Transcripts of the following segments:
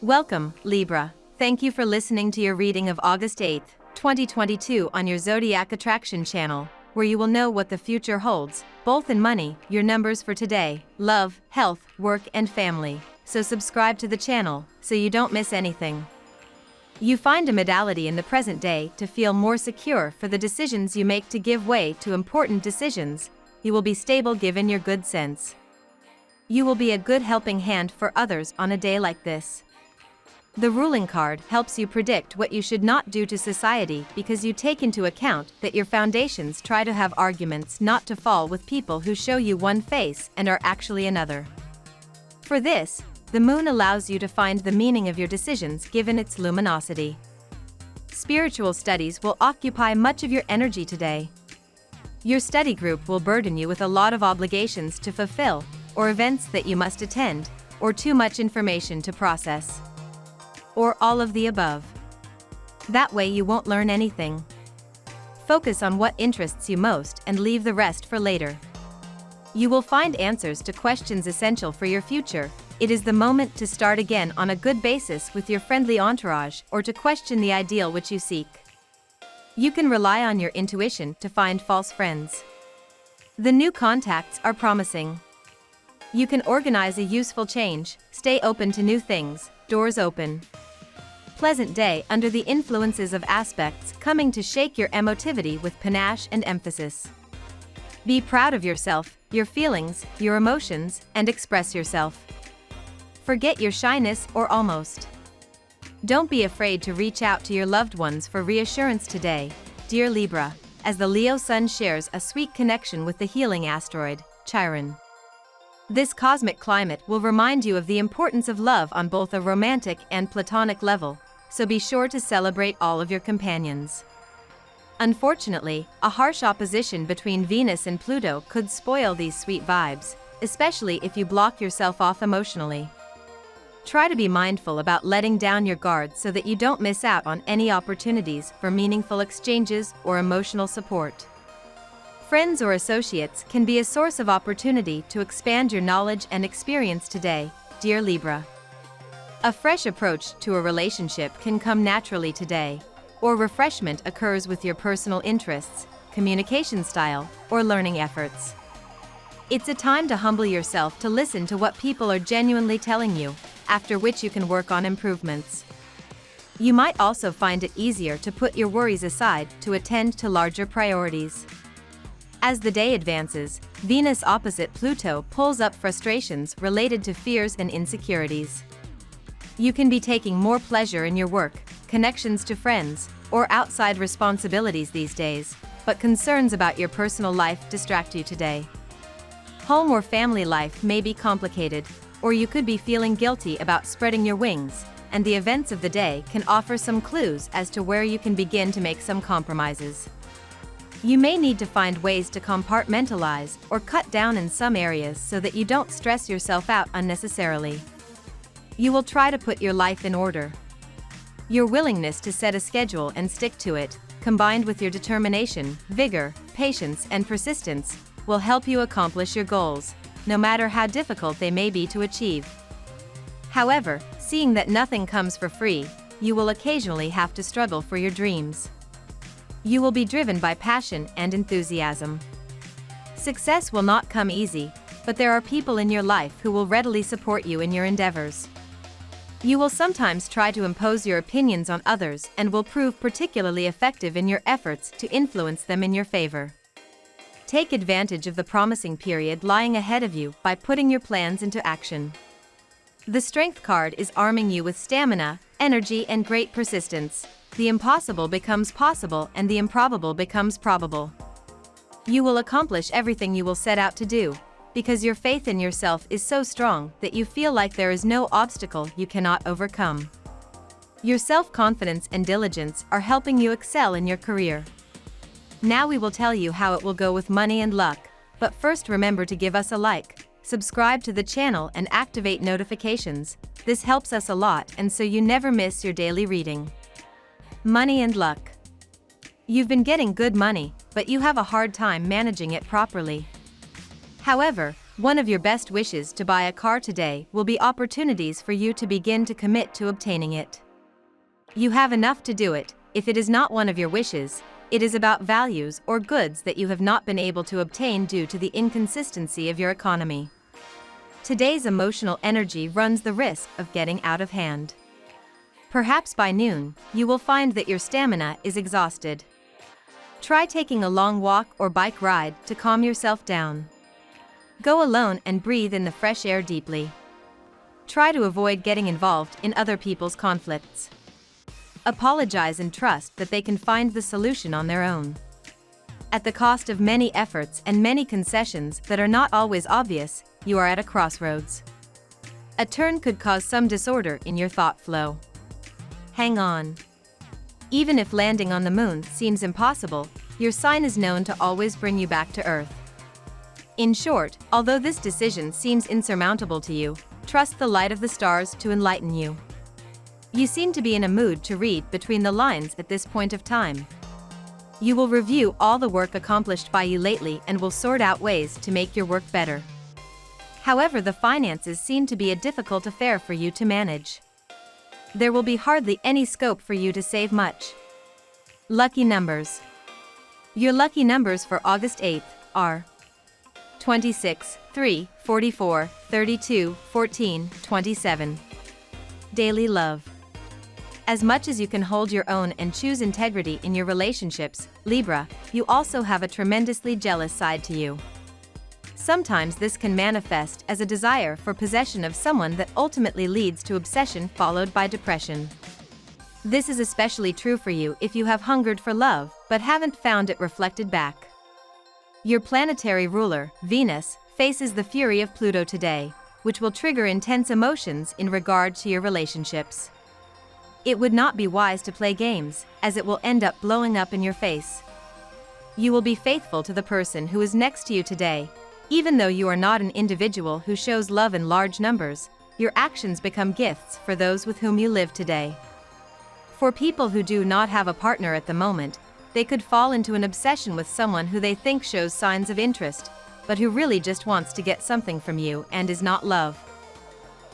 Welcome, Libra. Thank you for listening to your reading of August 8, 2022 on your Zodiac Attraction channel, where you will know what the future holds, both in money, your numbers for today, love, health, work and family. So subscribe to the channel, so you don't miss anything. You find a modality in the present day to feel more secure for the decisions you make to give way to important decisions. You will be stable given your good sense. You will be a good helping hand for others on a day like this. The ruling card helps you predict what you should not do to society because you take into account that your foundations try to have arguments not to fall with people who show you one face and are actually another. For this, the moon allows you to find the meaning of your decisions given its luminosity. Spiritual studies will occupy much of your energy today. Your study group will burden you with a lot of obligations to fulfill, or events that you must attend, or too much information to process. Or all of the above. That way you won't learn anything. Focus on what interests you most and leave the rest for later. You will find answers to questions essential for your future. It is the moment to start again on a good basis with your friendly entourage or to question the ideal which you seek. You can rely on your intuition to find false friends. The new contacts are promising. You can organize a useful change, stay open to new things, doors open. Pleasant day under the influences of aspects coming to shake your emotivity with panache and emphasis. Be proud of yourself, your feelings, your emotions, and express yourself. Forget your shyness or almost. Don't be afraid to reach out to your loved ones for reassurance today, dear Libra, as the Leo Sun shares a sweet connection with the healing asteroid, Chiron. This cosmic climate will remind you of the importance of love on both a romantic and platonic level, so be sure to celebrate all of your companions. Unfortunately, a harsh opposition between Venus and Pluto could spoil these sweet vibes, especially if you block yourself off emotionally. Try to be mindful about letting down your guard so that you don't miss out on any opportunities for meaningful exchanges or emotional support. Friends or associates can be a source of opportunity to expand your knowledge and experience today, dear Libra. A fresh approach to a relationship can come naturally today, or refreshment occurs with your personal interests, communication style, or learning efforts. It's a time to humble yourself to listen to what people are genuinely telling you, after which you can work on improvements. You might also find it easier to put your worries aside to attend to larger priorities. As the day advances, Venus opposite Pluto pulls up frustrations related to fears and insecurities. You can be taking more pleasure in your work, connections to friends, or outside responsibilities these days, but concerns about your personal life distract you today. Home or family life may be complicated, or you could be feeling guilty about spreading your wings, and the events of the day can offer some clues as to where you can begin to make some compromises. You may need to find ways to compartmentalize or cut down in some areas so that you don't stress yourself out unnecessarily. You will try to put your life in order. Your willingness to set a schedule and stick to it, combined with your determination, vigor, patience, and persistence, will help you accomplish your goals, no matter how difficult they may be to achieve. However, seeing that nothing comes for free, you will occasionally have to struggle for your dreams. You will be driven by passion and enthusiasm. Success will not come easy, but there are people in your life who will readily support you in your endeavors. You will sometimes try to impose your opinions on others and will prove particularly effective in your efforts to influence them in your favor. Take advantage of the promising period lying ahead of you by putting your plans into action. The Strength card is arming you with stamina, energy, and great persistence. The impossible becomes possible and the improbable becomes probable. You will accomplish everything you will set out to do, because your faith in yourself is so strong that you feel like there is no obstacle you cannot overcome. Your self-confidence and diligence are helping you excel in your career. Now we will tell you how it will go with money and luck, but first remember to give us a like, subscribe to the channel and activate notifications. This helps us a lot and so you never miss your daily reading. Money and luck. You've been getting good money, but you have a hard time managing it properly. However, One of your best wishes to buy a car today will be opportunities for you to begin to commit to obtaining it. You have enough to do it. If it is not one of your wishes, it is about values or goods that you have not been able to obtain due to the inconsistency of your economy. Today's emotional energy runs the risk of getting out of hand. Perhaps by noon, you will find that your stamina is exhausted. Try taking a long walk or bike ride to calm yourself down. Go alone and breathe in the fresh air deeply. Try to avoid getting involved in other people's conflicts. Apologize and trust that they can find the solution on their own. At the cost of many efforts and many concessions that are not always obvious, you are at a crossroads. A turn could cause some disorder in your thought flow. Hang on. Even if landing on the moon seems impossible, your sign is known to always bring you back to Earth. In short, although this decision seems insurmountable to you, trust the light of the stars to enlighten you. You seem to be in a mood to read between the lines at this point of time. You will review all the work accomplished by you lately and will sort out ways to make your work better. However, the finances seem to be a difficult affair for you to manage. There will be hardly any scope for you to save much. Lucky numbers. Your lucky numbers for August 8th are 26, 3, 44, 32, 14, 27. Daily love. As much as you can hold your own and choose integrity in your relationships, Libra, you also have a tremendously jealous side to you. Sometimes this can manifest as a desire for possession of someone that ultimately leads to obsession followed by depression. This is especially true for you if you have hungered for love but haven't found it reflected back. Your planetary ruler, Venus, faces the fury of Pluto today, which will trigger intense emotions in regard to your relationships. It would not be wise to play games, as it will end up blowing up in your face. You will be faithful to the person who is next to you today. Even though you are not an individual who shows love in large numbers, your actions become gifts for those with whom you live today. For people who do not have a partner at the moment, they could fall into an obsession with someone who they think shows signs of interest, but who really just wants to get something from you and is not love.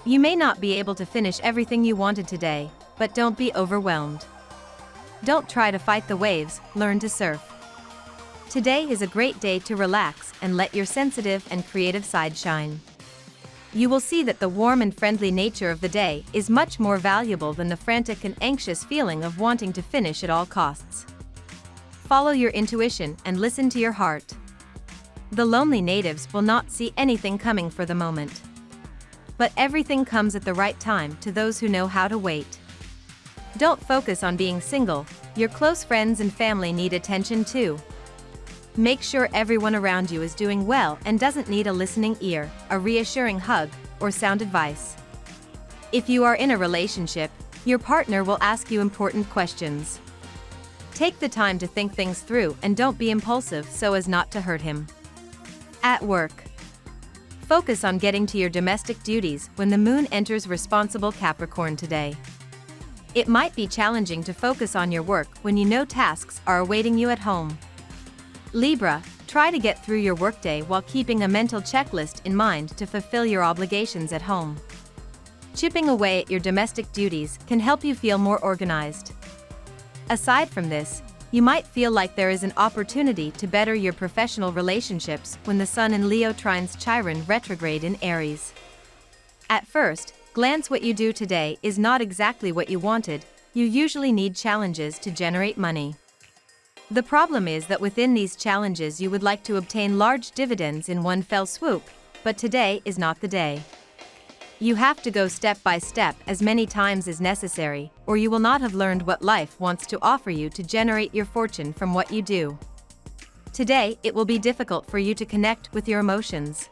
You may not be able to finish everything you wanted today, but don't be overwhelmed. Don't try to fight the waves, learn to surf. Today is a great day to relax and let your sensitive and creative side shine. You will see that the warm and friendly nature of the day is much more valuable than the frantic and anxious feeling of wanting to finish at all costs. Follow your intuition and listen to your heart. The lonely natives will not see anything coming for the moment. But everything comes at the right time to those who know how to wait. Don't focus on being single, your close friends and family need attention too. Make sure everyone around you is doing well and doesn't need a listening ear, a reassuring hug, or sound advice. If you are in a relationship, your partner will ask you important questions. Take the time to think things through and don't be impulsive so as not to hurt him. At work. Focus on getting to your domestic duties when the moon enters responsible Capricorn today. It might be challenging to focus on your work when you know tasks are awaiting you at home. Libra, try to get through your workday while keeping a mental checklist in mind to fulfill your obligations at home. Chipping away at your domestic duties can help you feel more organized. Aside from this, you might feel like there is an opportunity to better your professional relationships when the Sun in Leo trines Chiron retrograde in Aries. At first glance, what you do today is not exactly what you wanted. You usually need challenges to generate money. The problem is that within these challenges you would like to obtain large dividends in one fell swoop, but today is not the day. You have to go step by step as many times as necessary, or you will not have learned what life wants to offer you to generate your fortune from what you do. Today, it will be difficult for you to connect with your emotions.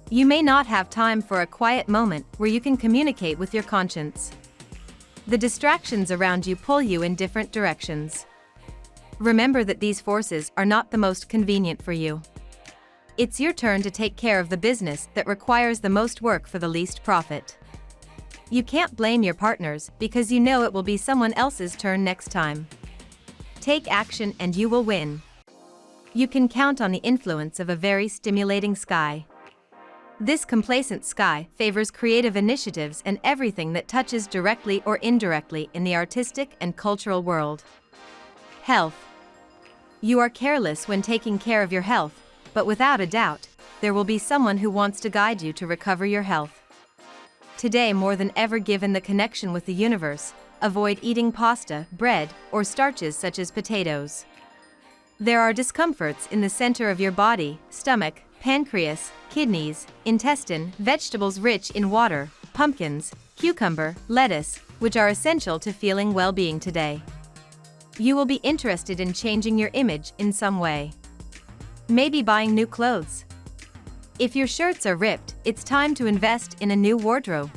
You may not have time for a quiet moment where you can communicate with your conscience. The distractions around you pull you in different directions. Remember that these forces are not the most convenient for you. It's your turn to take care of the business that requires the most work for the least profit. You can't blame your partners because you know it will be someone else's turn next time. Take action and you will win. You can count on the influence of a very stimulating sky. This complacent sky favors creative initiatives and everything that touches directly or indirectly in the artistic and cultural world. Health. You are careless when taking care of your health, but without a doubt, there will be someone who wants to guide you to recover your health. Today, more than ever, given the connection with the universe, avoid eating pasta, bread, or starches such as potatoes. There are discomforts in the center of your body, stomach, pancreas, kidneys, intestine, vegetables rich in water, pumpkins, cucumber, lettuce, which are essential to feeling well-being today. You will be interested in changing your image in some way. Maybe buying new clothes. If your shirts are ripped, it's time to invest in a new wardrobe.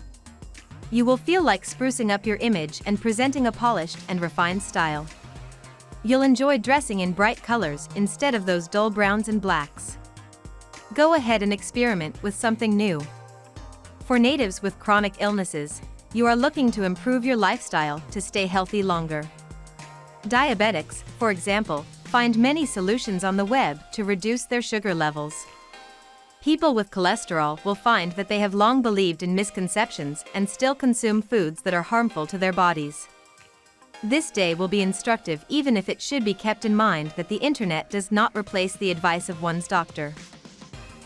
You will feel like sprucing up your image and presenting a polished and refined style. You'll enjoy dressing in bright colors instead of those dull browns and blacks. Go ahead and experiment with something new. For natives with chronic illnesses, you are looking to improve your lifestyle to stay healthy longer. Diabetics, for example, find many solutions on the web to reduce their sugar levels. People with cholesterol will find that they have long believed in misconceptions and still consume foods that are harmful to their bodies. This day will be instructive, even if it should be kept in mind that the internet does not replace the advice of one's doctor.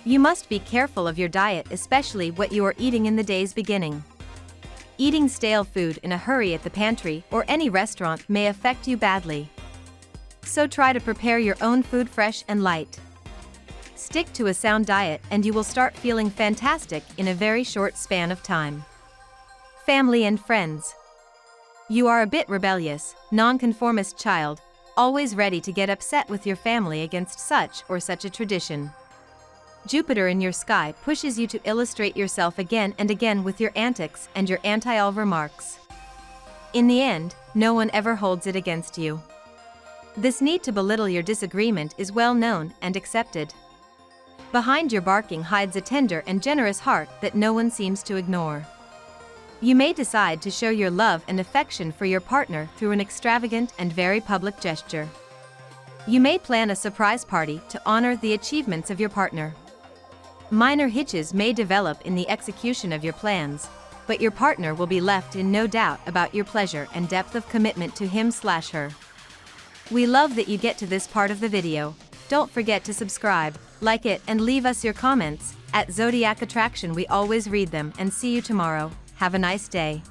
You must be careful of your diet, especially what you are eating in the day's beginning. Eating stale food in a hurry at the pantry or any restaurant may affect you badly. So try to prepare your own food fresh and light. Stick to a sound diet and you will start feeling fantastic in a very short span of time. Family and friends. You are a bit rebellious, nonconformist child, always ready to get upset with your family against such or such a tradition. Jupiter in your sky pushes you to illustrate yourself again and again with your antics and your anti-all remarks. In the end, no one ever holds it against you. This need to belittle your disagreement is well known and accepted. Behind your barking hides a tender and generous heart that no one seems to ignore. You may decide to show your love and affection for your partner through an extravagant and very public gesture. You may plan a surprise party to honor the achievements of your partner. Minor hitches may develop in the execution of your plans, but your partner will be left in no doubt about your pleasure and depth of commitment to him/her. We love that you get to this part of the video. Don't forget to subscribe, like it, and leave us your comments. At Zodiac Attraction we always read them, and see you tomorrow. Have a nice day.